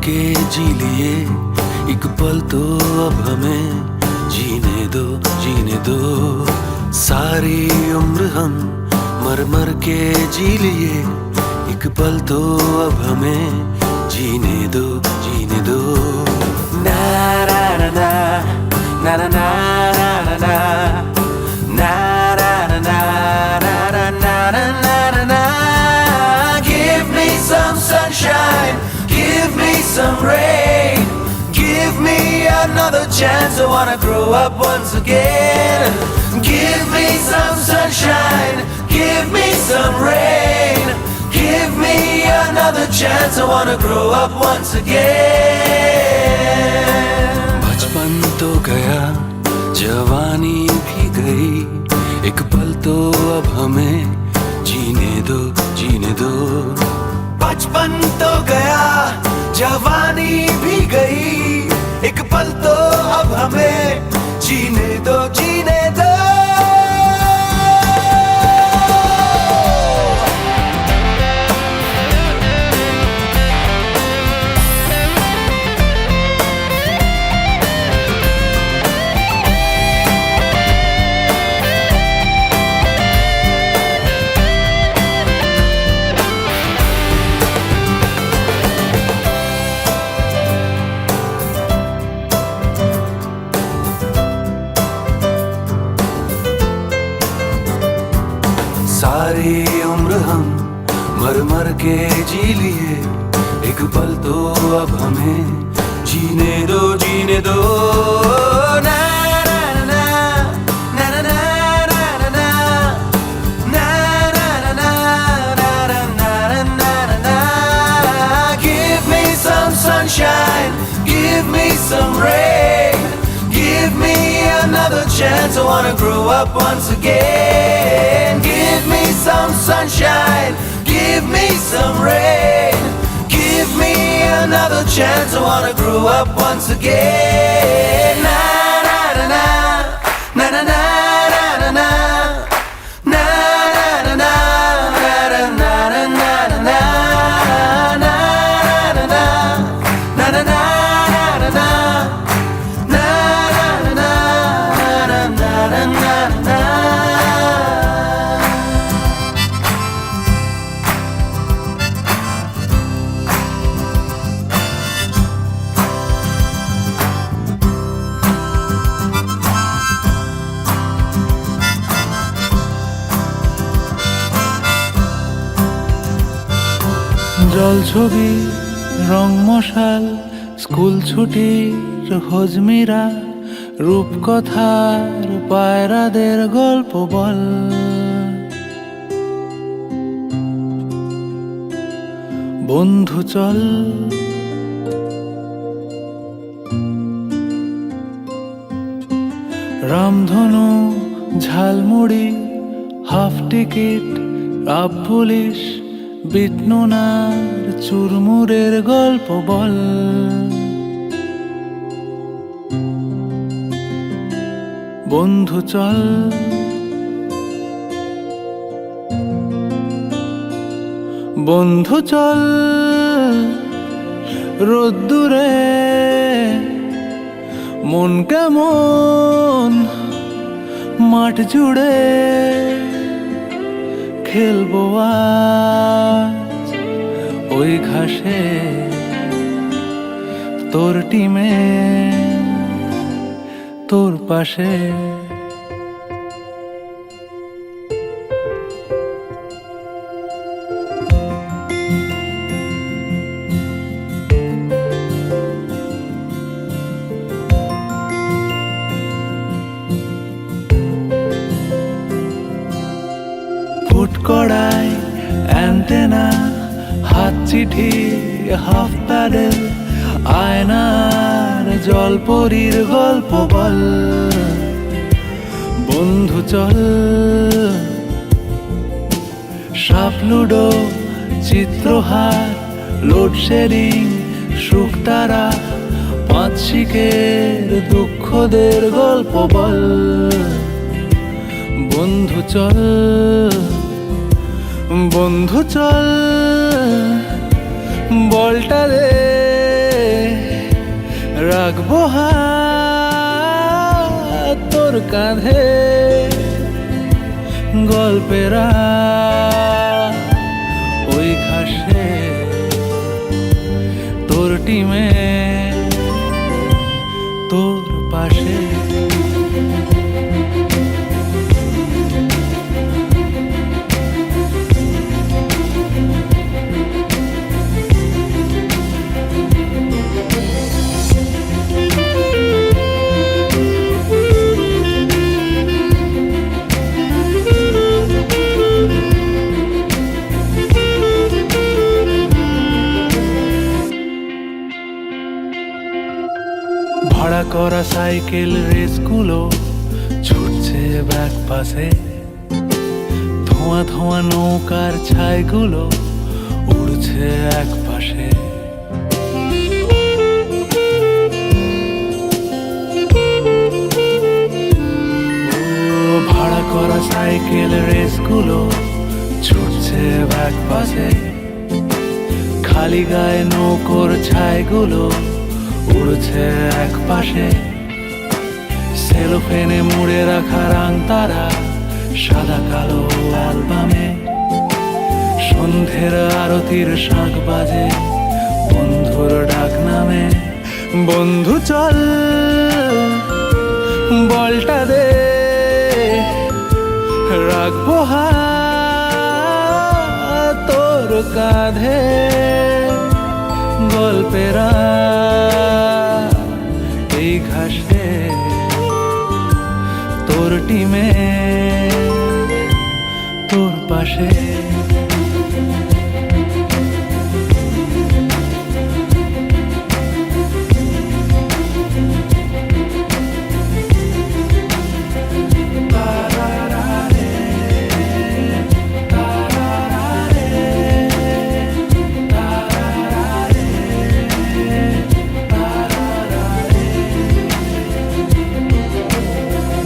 के जी लिए एक पल तो अब हमें जीने दो सारी उम्र हम मर मर के जी लिए एक पल तो अब हमें जीने दो ना ना ना ना ना ना ना ना sunshine, give me some rain, give me another chance. I wanna grow up once again. Give me some sunshine, give me some rain, give me another chance. I wanna grow up once again. बचपन तो गया, जवानी भी गई, एक पल तो अब हमें जीने दो बचपन तो गया, जवानी भी गई, एक पल तो अब हमें जीने दो सारी उम्र हम मर मर के जी लिए, एक पल तो अब हमें जीने दो ना ना ना ना ना ना ना ना. Give me some sunshine, give me some rain, give me another chance. I wanna grow up once again. Give me some sunshine, give me some rain, give me another chance. I wanna grow up once again. Na na na na na na na na na na na na জল ছবি রং মশাল school ছুটির হজমিরা রূপকথার পায়রাদের গল্প বল। বন্ধু চল রামধনু, ঝালমুড়ি, হাফ টিকিট, আপ পুলিশ, বিটনুনার চুরমুরের গল্প বল। বন্ধু চল বন্ধু চল রোদ্দুরে মন কেমন মাঠ জুড়ে খেলবো আজ ওই ঘাসে তোর টিমে তোর পাশে। ফুটকড়াই অ্যান্টেনা, হাত চিঠি, হাফ প্যাডেল, আয়নার জলপরীর গল্প বল। বন্ধু চল সাপ লুডো, চিত্রহার, লোডশেডিং, শুকতারা, পাঁচ শিকের দুঃখদের গল্প বল। বন্ধু চল বন্ধু চল বলটা দে, রাখবো হাত তোর কাঁধে, গল্পেরা ওই ঘাসে তোর টিমে তোর পাশে। ভাড়া করা সাইকেল রেসগুলো ছুটছে ব্যাক পাশে, ধোঁয়া ধোঁয়া নৌকার ছাইগুলো উড়ছে এক পাশে। ভাড়া করা সাইকেল রেসগুলো ছুটছে ব্যাক পাশে, খালি গায়ে নৌকোর ছাইগুলো উড়ছে এক পাশে। সেলোফেনে মুড়ে রাখা রাং তারা সাদা কালো অ্যালবামে, সন্ধ্যের আরতির শাঁখ বাজে বন্ধুর ডাক নামে। বন্ধু চল বলটা দে, রাখবো হাত তোর কাঁধে, গল্পেরা এই ঘাসে তোর টিমে তোর পাশে।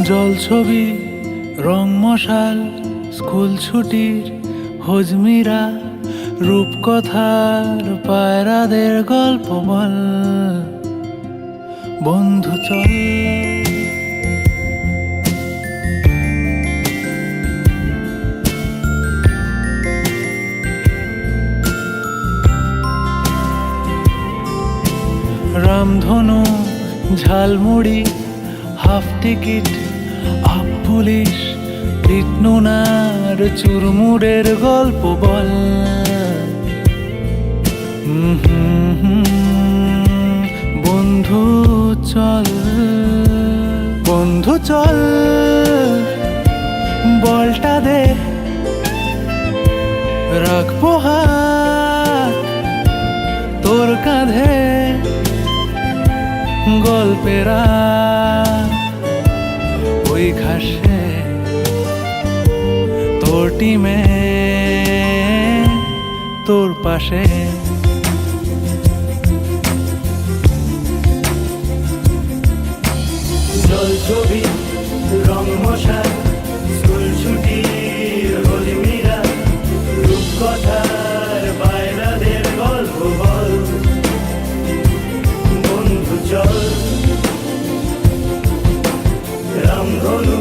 জল ছবি, রং মশাল, স্কুল ছুটির হজমিরা, রূপকথার পায়রাদের গল্প বল। বন্ধু চল রামধনু, ঝালমুড়ি, হাফ টিকিট, আপ পুলিশ, বিটনুনার চুরমুরের গল্প বল। বন্ধু চল। বন্ধু চল বলটা দে, রাখবো হাত তোর কাঁধে, গল্পেরা ওই ঘাসে তোর টিমে তোর পাশে। জল ছবি রং মশাই, স্কুল ছুটির হলিমিরা, রূপকথার বাইরাদের গল্প বল। বন্ধু চল রামধনু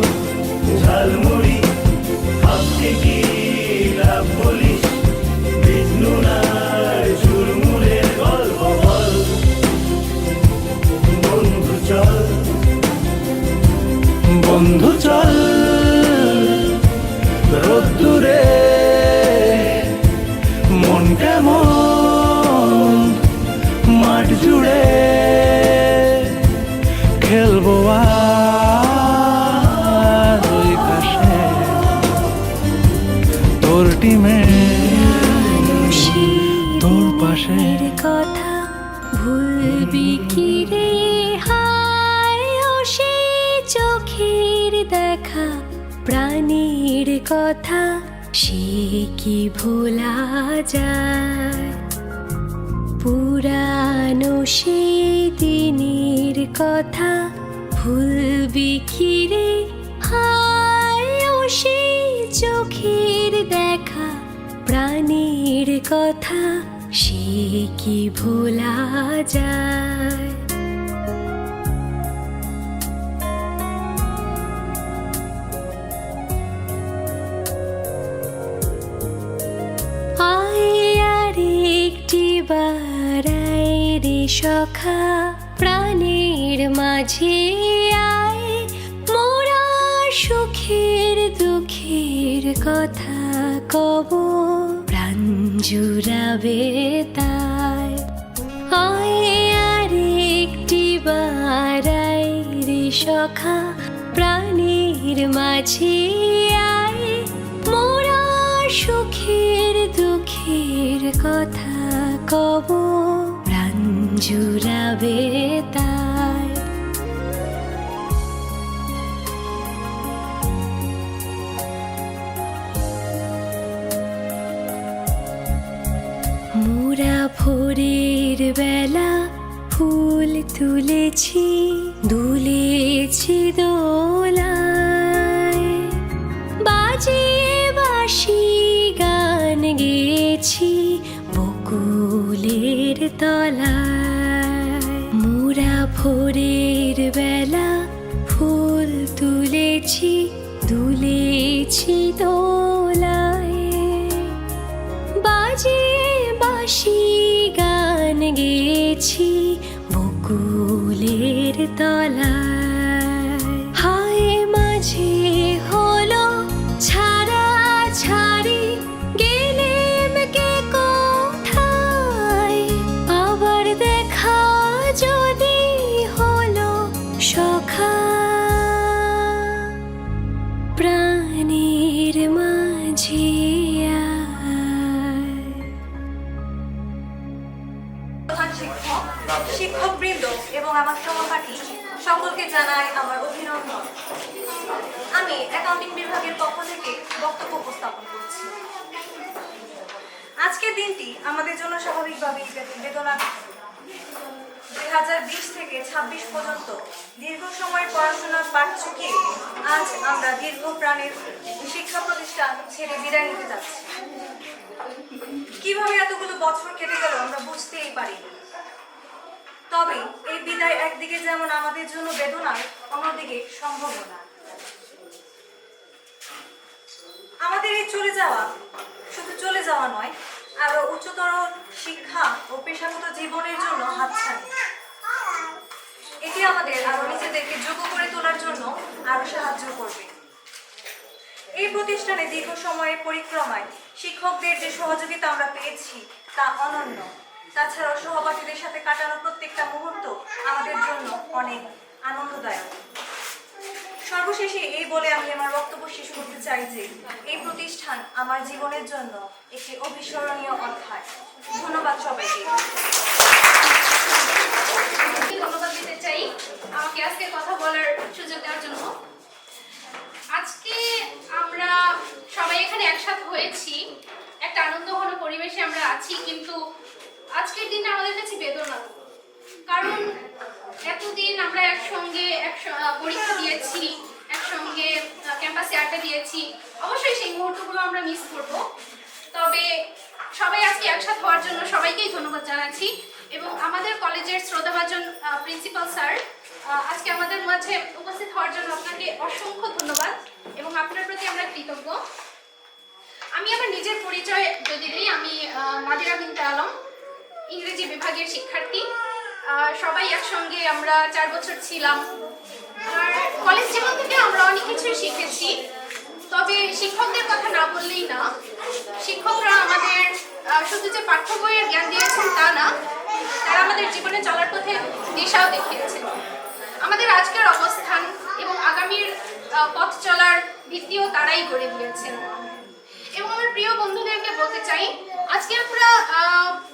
ঝালমুড়ি হাফতে কি লাভ বলিস, বিষ্ণুনার ঝুলমুড়ের গল্প বল। বন্ধু চল বন্ধু চল রোদ্দুরে মন কেমন মাঠ জুড়ে, খেলবো আর ওই ঘাসে তোর টিমে তোর পাশে। কথা ভুলবি কি রে, হায় ও সেই চোখের দেখা, প্রাণীর কথা সে কি ভোলা যায়। পুরানো সেই দিনের কথা ভুলবি কি রে, হায় ও সেই চোখের দেখা, প্রাণীর কথা সে কি ভোলা যায়। বারাই রে সখা, প্রাণের মাঝে আয়, মোরা সুখের দুঃখের কথা কব, প্রাণ জুড়াবে তাই। আয় আর একটি বারাই রে সখা, প্রাণের মাঝে আয়, মোরা সুখের দুঃখের কথা কব, প্রাণ জুড়াবে তাই। মোরা ভোরের বেলা ফুল তুলেছি, দুলেছি দোলায়, বাজিয়ে বাঁশি গান গেয়েছি বকুলের তলায়। মোরা ভোরের বেলা ফুল তুলেছি, দুলেছি দোলায়, বাজিয়ে বাঁশি গান গেয়েছি বকুলের তলায়। হায় মাঝে হলো ছাড়া ছাড়ি, গেলেম কে কোথায়, আবার দেখা যদি হলো সখা, প্রাণীর মাঝে শিক্ষকবৃন্দ এবং আমার সহপাঠী সকলকে জানাই আমার অভিনন্দন। আমি অ্যাকাউন্টিং বিভাগের পক্ষ থেকে বক্তব্য উপস্থাপন করছি। আজকের দিনটি আমাদের জন্য স্বাভাবিকভাবেই বেদনার। 2020 থেকে 26 পর্যন্ত দীর্ঘ সময়ের পড়াশোনার পাঠ চুকিয়ে আজ আমরা দীর্ঘ প্রাণের শিক্ষা প্রতিষ্ঠান ছেড়ে বিদায় নিতে যাচ্ছি। কিভাবে এতগুলো বছর কেটে গেল আমরা বুঝতেই পারিনি। তবে এই বিদায় একদিকে যেমন আমাদের জন্য বেদনার, অন্যদিকে সম্ভাবনা। আমাদের এই চলে যাওয়া শুধু চলে যাওয়া নয়, আরো উচ্চতর শিক্ষা ও পেশাগত জীবনের জন্য হাতছানি। এটি আমাদের আরো নিজেদেরকে যোগ্য করে তোলার জন্য আরো সাহায্য করবে। এই প্রতিষ্ঠানে দীর্ঘ সময়ের পরিক্রমায় শিক্ষকদের যে সহযোগিতা আমরা পেয়েছি তা অনন্য। তাছাড়াও সহপাঠীদের সাথে কাটানো প্রত্যেকটা মুহূর্ত আমাদের জন্য অনেক আনন্দদায়ক। সর্বশেষে এই বলে আমি আমার বক্তব্য শেষ করতে চাই যে এই প্রতিষ্ঠান আমার জীবনের জন্য একটি অবিস্মরণীয় অধ্যায়। ধন্যবাদ সবাইকে। ধন্যবাদ দিতে চাই আমাকে আজকে কথা বলার সুযোগ দেওয়ার জন্য। আজকে আমরা সবাই এখানে একসাথে হয়েছি, একটা আনন্দঘন পরিবেশে আমরা আছি, কিন্তু আজকের দিনটা আমাদের কাছে বেদনা। কারণ এতদিন আমরা একসঙ্গে পরীক্ষা দিয়েছি, একসঙ্গে ক্যাম্পাসে আড্ডা দিয়েছি, অবশ্যই সেই মুহূর্তগুলো আমরা মিস করব। তবে সবাই আজকে একসাথে হওয়ার জন্য সবাইকেই ধন্যবাদ জানাচ্ছি। এবং আমাদের কলেজের শ্রদ্ধাভাজন প্রিন্সিপাল স্যার আজকে আমাদের মাঝে উপস্থিত হওয়ার জন্য আপনাকে অসংখ্য ধন্যবাদ এবং আপনার প্রতি আমরা কৃতজ্ঞ। আমি আমার নিজের পরিচয় যদি দিই, আমি নাদিরা বিনতে আলম, ইংরেজি বিভাগের শিক্ষার্থী। সবাই একসঙ্গে আমরা 4 বছর ছিলাম। আর কলেজ জীবন থেকে আমরা অনেক কিছুই শিখেছি। তবে শিক্ষকদের কথা না বললেই না, শিক্ষকরা আমাদের শুধু যে পাঠ্য বইয়ের জ্ঞান দিয়েছেন তা না, তারা আমাদের জীবনে চলার পথে দিশাও দেখিয়েছেন। আমাদের আজকের অবস্থান এবং আগামীর পথ চলার ভিত্তিও তারাই গড়ে দিয়েছেন। এবং আমার প্রিয় বন্ধুদেরকে বলতে চাই, আজকে আমরা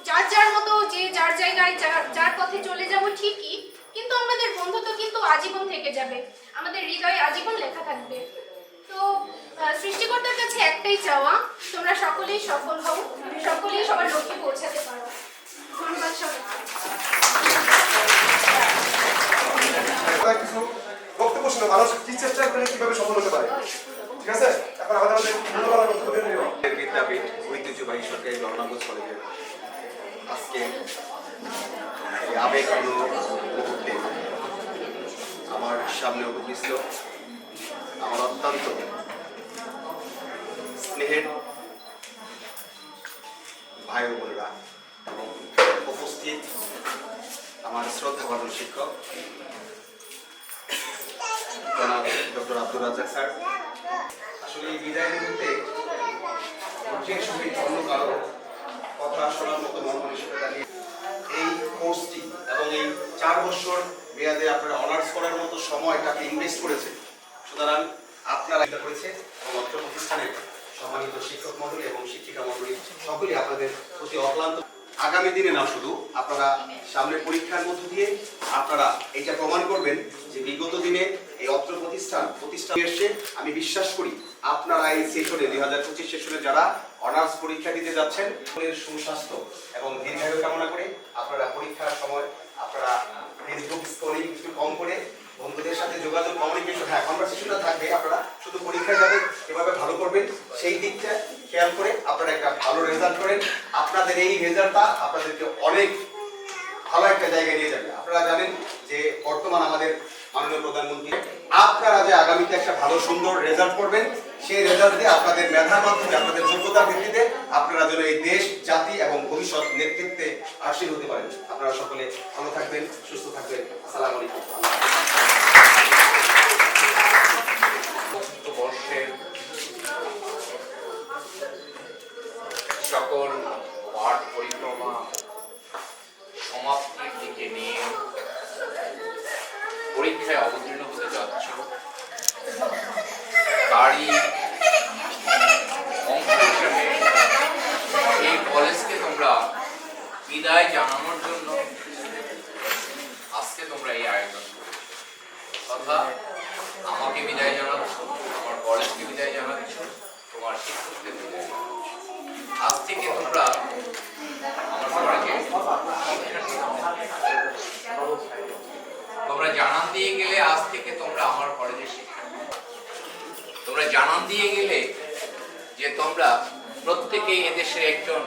যার যার মতো যে যার জায়গায় যার পথে চলে যাব ঠিকই, কিন্তু আমাদের বন্ধুত্ব কিন্তু আজীবন থেকে যাবে, আমাদের হৃদয়ে আজীবন লেখা থাকবে। তো সৃষ্টিকর্তার কাছে একটাই চাওয়া, তোমরা সকলেই সফল হও, সকলেই সবার লক্ষ্যে পৌঁছাতে পারো। ধন্যবাদ সবাইকে। কিছু বক্তব্য শুনে মানুষ কি চেষ্টা করে কিভাবে সফল হতে পারে, ঠিক আছে? এখন আমাদের বিদ্যাপীঠ ঐতিহ্যবাহী সরকারি রমনাগঞ্জ কলেজের আজকে এই আবেগপূর্ণ মুহূর্তে আমার সামনে উপস্থিত আমার অত্যন্ত স্নেহের ভাই ও বোনেরা এবং উপস্থিত আমার শ্রদ্ধাভাজন শিক্ষক জনাব ডক্টর আব্দুর রাজ্জাক স্যার। আসলে এই বিদায় মুহূর্তে ধৈর্যের সঙ্গে অন্য কারো কথা শোনার মতো মন মানসিকতা নিয়ে এই কোর্সটি এবং এই 4 বছর মেয়াদে আপনারা অনার্স করার মতো সময়টাকে ইনভেস্ট করেছে। সুতরাং আপনারা এটা করেছে এবং অত্র প্রতিষ্ঠানের সম্মানিত শিক্ষক মণ্ডলী এবং শিক্ষিকা মণ্ডলী সকলেই আপনাদের প্রতি অক্লান্ত। আগামী দিনে না শুধু আপনারা সামনের পরীক্ষার মধ্য দিয়ে আপনারা এটা প্রমাণ করবেন যে বিগত দিনে এই অত্র প্রতিষ্ঠান এসে আমি বিশ্বাস করি আপনারা এই সেশনে 2025 সেশনে যারা অনার্স পরীক্ষা দিতে যাচ্ছেন সুস্বাস্থ্য এবং দীর্ঘায়ু কামনা করে আপনারা পরীক্ষার সময় আপনারা ফেসবুক স্ক্রলিং একটু কম করে বন্ধুদের সাথে যোগাযোগ কমিউনিকেশন কনভারসেশনটা থাকবে। আপনারা শুধু পরীক্ষা যাতে এভাবে ভালো করবেন সেই দিকটা খেয়াল করে আপনারা একটা ভালো রেজাল্ট করেন। আপনাদের এই রেজাল্টটা আপনাদেরকে অনেক ভালো একটা জায়গায় নিয়ে যাবে। আপনারা জানেন যে বর্তমান আমাদের মাননীয় প্রধানমন্ত্রী আপনারা যে আগামীতে একটা ভালো সুন্দর রেজাল্ট করবেন, সেই রেজাল্ট দিয়ে আপনাদের মেধার মাধ্যমে আপনাদের যোগ্যতার ভিত্তিতে আপনারা যেন এই দেশ জাতি এবং ভবিষ্যৎ নেতৃত্বে আসীন হতে পারেন। আপনারা সকলে ভালো থাকবেন, সুস্থ থাকবেন। আসসালামু আলাইকুম। বর্ষের সকল পাঠ পরিক্রমা সমাপ্তির দিকে নিয়ে পরীক্ষায় অবতীর্ণ হতে যাচ্ছ, তারই অংশ হিসেবে এই কলেজকে তোমরা বিদায় জানানোর জন্য আজকে তোমরা এই আয়োজন করছো। অর্থাৎ আমাকে বিদায় জানাচ্ছ, আমার কলেজকে বিদায় জানাচ্ছ, তোমার শিক্ষককে বিদায় জানাচ্ছ। আজ থেকে তোমরা আমার কলেজে তোমরা জানান দিয়ে গেলে আজ থেকে তোমরা আমার কলেজের শিক্ষার্থী। তোমরা জানান দিয়ে গেলে যে তোমরা প্রত্যেকেই এদেশের একজন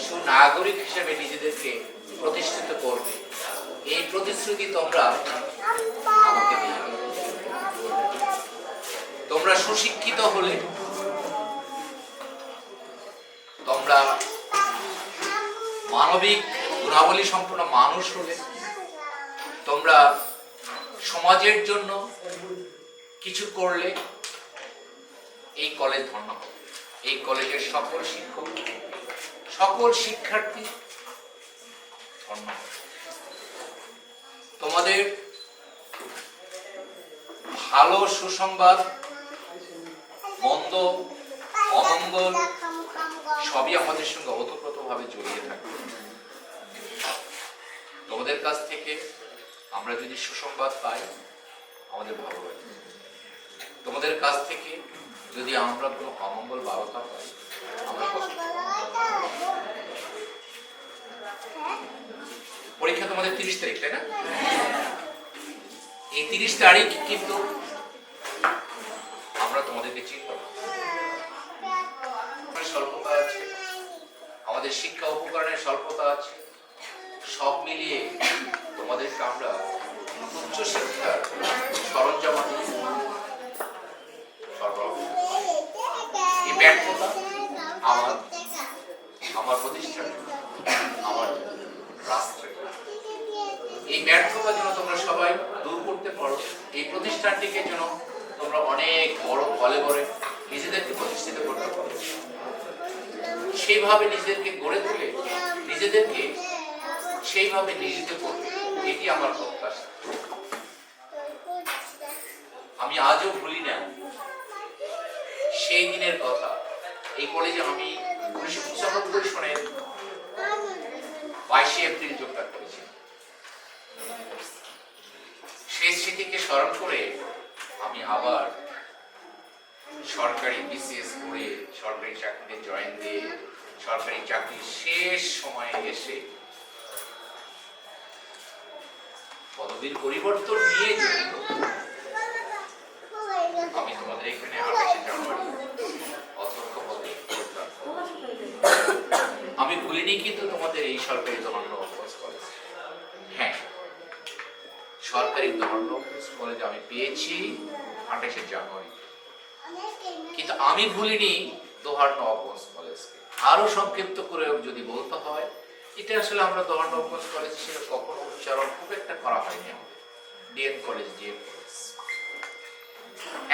সুনাগরিক হিসেবে নিজেদেরকে প্রতিষ্ঠিত করবে। এই প্রতিশ্রুতি তোমরা আমাকে দিয়ে। তোমরা সুশিক্ষিত হলে, তোমরা মানবিক গুণাবলী সম্পন্ন মানুষ হলে, তোমরা সমাজের জন্য কিছু করলে এই কলেজ ধন্য হবে। এই কলেজের সকল শিক্ষক, সকল শিক্ষার্থী ধন্য হবে। তোমাদের ভালো সুসংবাদ, মন্দ, অমঙ্গল সবই আমাদের সঙ্গে ওতপ্রোতভাবে জড়িয়ে থাকে। তোমাদের কাছ থেকে আমরা যদি সুসংবাদ পাই আমাদের ভালো লাগে, তোমাদের কাছ থেকে যদি আমরা কোনো অমঙ্গল বার্তা পাই আমরা কষ্ট পাই। পরীক্ষা তোমাদের 30 তারিখ, তাই না? এই 30 তারিখ কিন্তু আমরা তোমাদেরকে চিনব, স্বল্পতা আছে, আমাদের শিক্ষা উপকরণের স্বল্পতা আছে, সব মিলিয়ে তোমাদেরকে আমরা উচ্চ শিক্ষার সরঞ্জামাদি সরবরাহ। এই ব্যর্থতা আমার প্রতিষ্ঠান, আমার রাষ্ট্রে, এই ব্যর্থতা যেন তোমরা সবাই দূর করতে পারো, এই প্রতিষ্ঠানটিকে যেন তোমরা অনেক বড় ফলে করে নিজেদেরকে প্রতিষ্ঠিত করতে পারো, সেইভাবে নিজেদেরকে গড়ে তুলে নিজেদেরকে সেইভাবে নিয়োজিত করবে, এটি আমার প্রত্যাশা। আমি আজও ভুলি না সেই দিনের কথা। এই কলেজে আমি 1995 সনের 22শে এপ্রিল যোগদান করেছি। সেই স্মৃতিকে স্মরণ করে আমি আবার সরকারি বিসিএস করে সরকারি চাকরিতে জয়েন দিয়ে সরকারি চাকরির শেষ সময়ে এসে পদবীর পরিবর্তন নিয়ে জড়িত। আমি তোমাদের এখানে 28শে জানুয়ারি অধ্যক্ষ পদে যোগদান করেছি। আমি ভুলিনি কিন্তু তোমাদের এই সরকারি ধর্ম কলেজ, হ্যাঁ সরকারি ধর্ম কলেজ আমি পেয়েছি 28শে জানুয়ারি, কিন্তু আমি ভুলিনি দোহার নবগঞ্জ কলেজকে। আরো সংক্ষিপ্ত করে যদি বলতে হয়, এটা আসলে আমরা দোহার নবগঞ্জ কলেজ হিসেবে কখনো উচ্চারণ খুব একটা করা হয়নি আমাদের। ডিএন কলেজ, ডিএন কলেজ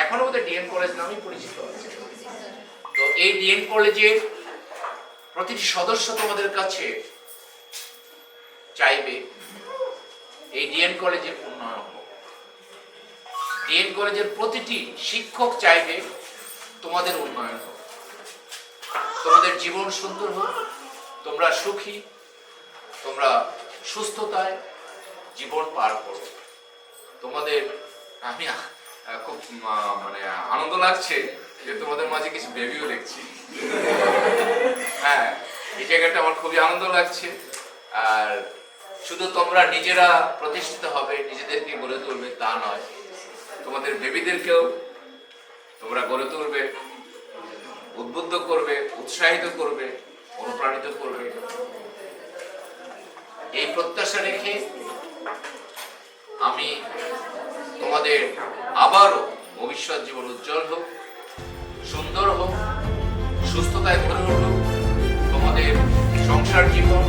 এখনো বোধহয় ডিএন কলেজ নামেই পরিচিত আছে। তো এই ডিএন কলেজের প্রতিটি সদস্য তোমাদের কাছে চাইবে এই ডিএন কলেজের উন্নয়ন হোক। ডিএন কলেজের প্রতিটি শিক্ষক চাইবে তোমাদের উন্নয়ন হোক, তোমাদের জীবন সুন্দর হোক, তোমরা সুখী, তোমরা সুস্থতায় জীবন পার করো। তোমাদের আমি খুব মানে আনন্দ লাগছে যে তোমাদের মাঝে কিছু বেবিও দেখছি। হ্যাঁ, এই জায়গাটা আমার খুবই আনন্দ লাগছে। আর শুধু তোমরা নিজেরা প্রতিষ্ঠিত হবে, নিজেদেরকে গড়ে তুলবে তা নয়, তোমাদের বেবিদেরকেও তোমরা গড়ে তুলবে, উদ্বুদ্ধ করবে, উৎসাহিত করবে, অনুপ্রাণিত করবে। এই প্রত্যাশা রেখে আমি তোমাদের আবারও ভবিষ্যৎ জীবন উজ্জ্বল হোক, সুন্দর হোক, সুস্থতায় ভরে উঠুক তোমাদের সংসার জীবন।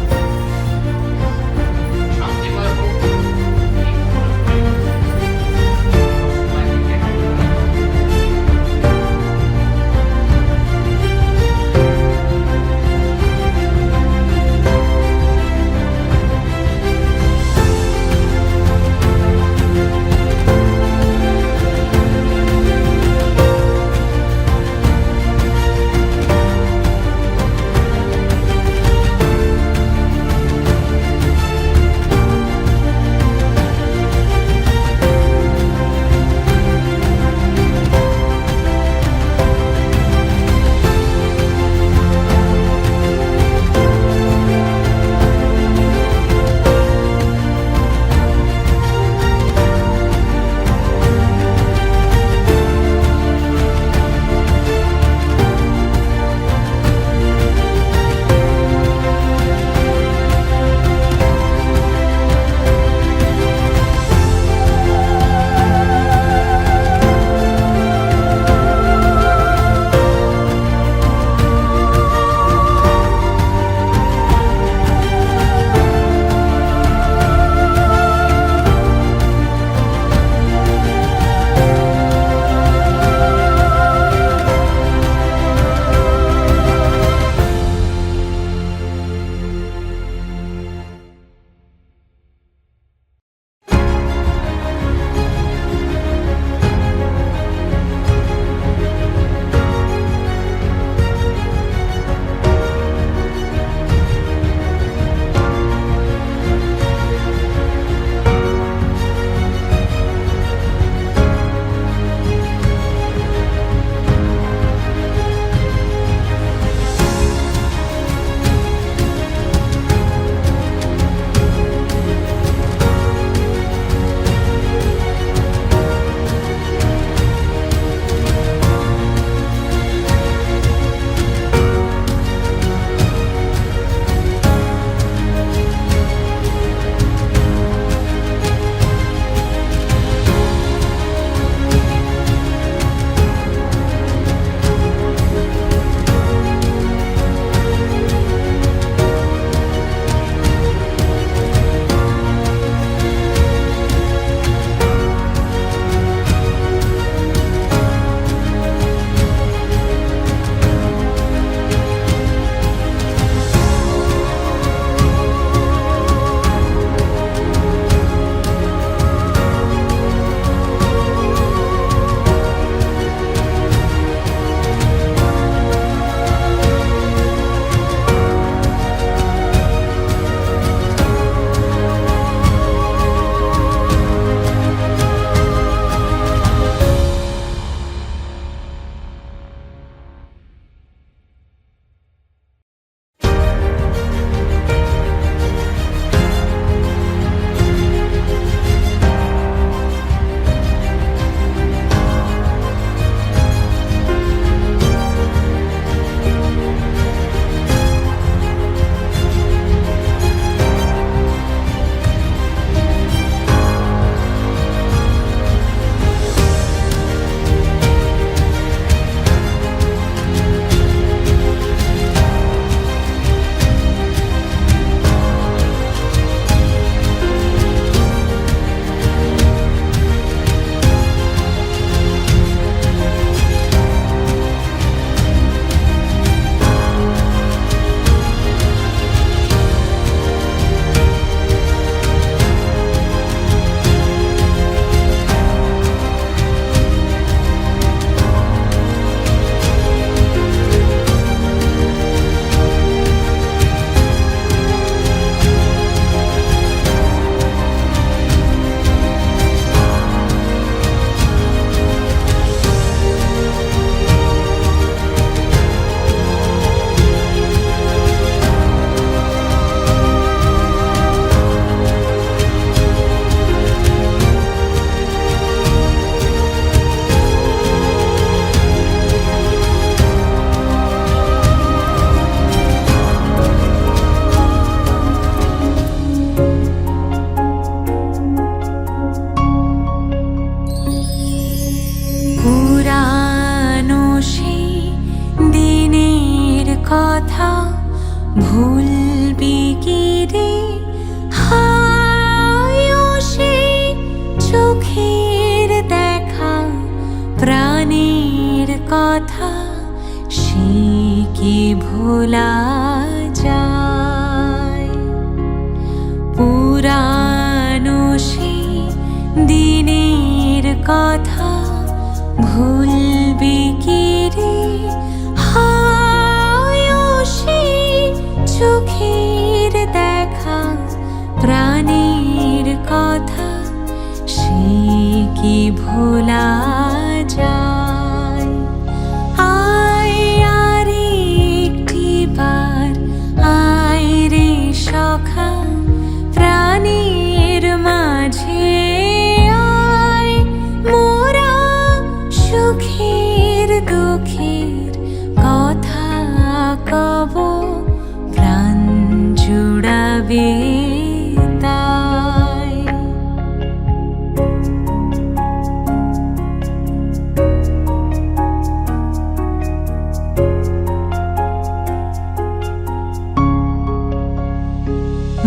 পুরানো সেই দিনের কথা ভুলবি কি রে? হায় ও সেই চোখের দেখা প্রাণের কথা সে কি ভোলা যায়? পুরানো সেই দিনের কথা ভুলবি কি রে? হায় ও সেই চোখের দেখা প্রাণের কথা সে কি ভোলা যায়? আয় আর একটিবার আয় রে সখা প্রাণের মাঝে আয়, মোরা সুখের দুঃখের কথা কব প্রাণ জুড়াবে তাই।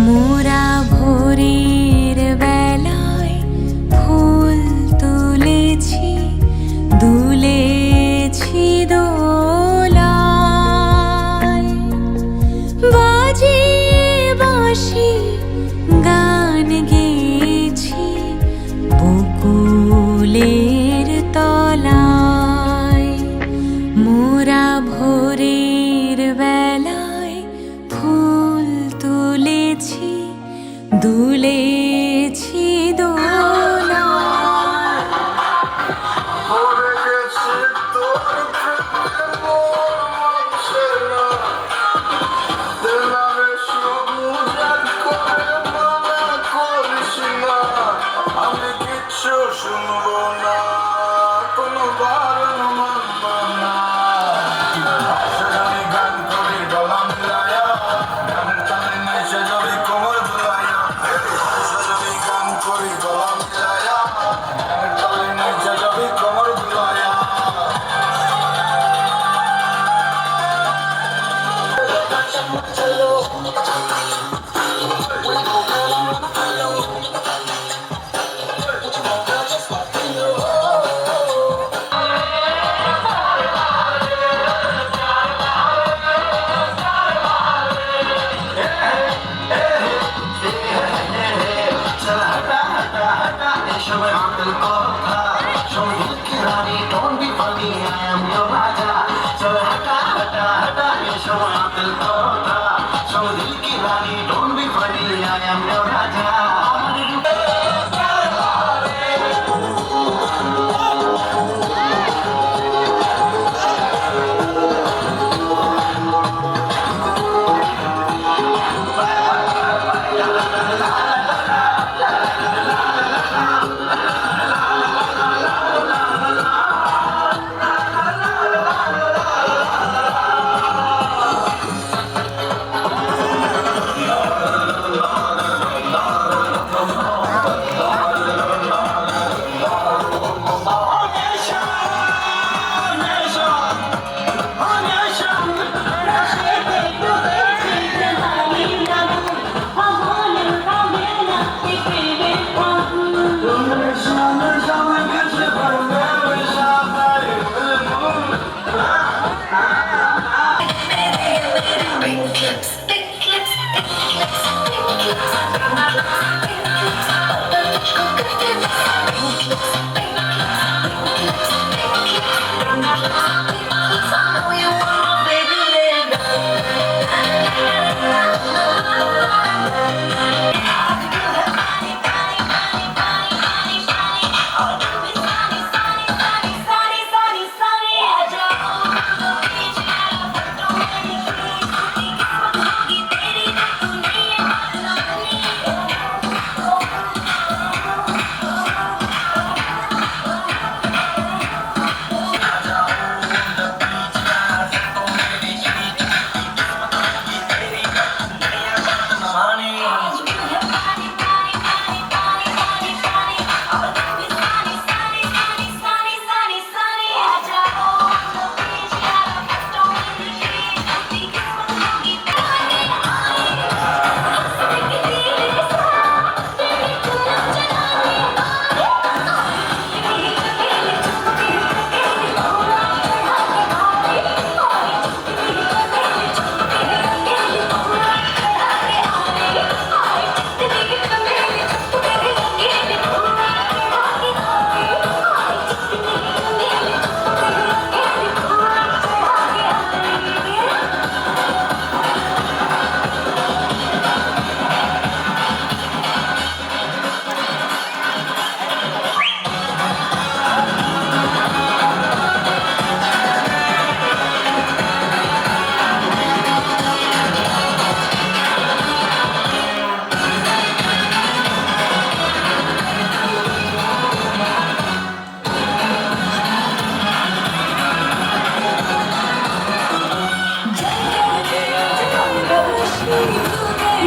মোরা ভোরের বেলায় ফুল তুলেছি, দুলেছি দোলায়, বাজিয়ে বাঁশি গান গেয়েছি বকুলের তলায়। মোরা ভোরের বেলায় ফুল তুলেছি, দুলেছি দোলায়।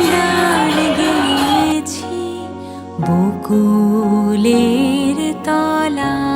গান গেয়েছি বকুলের তলা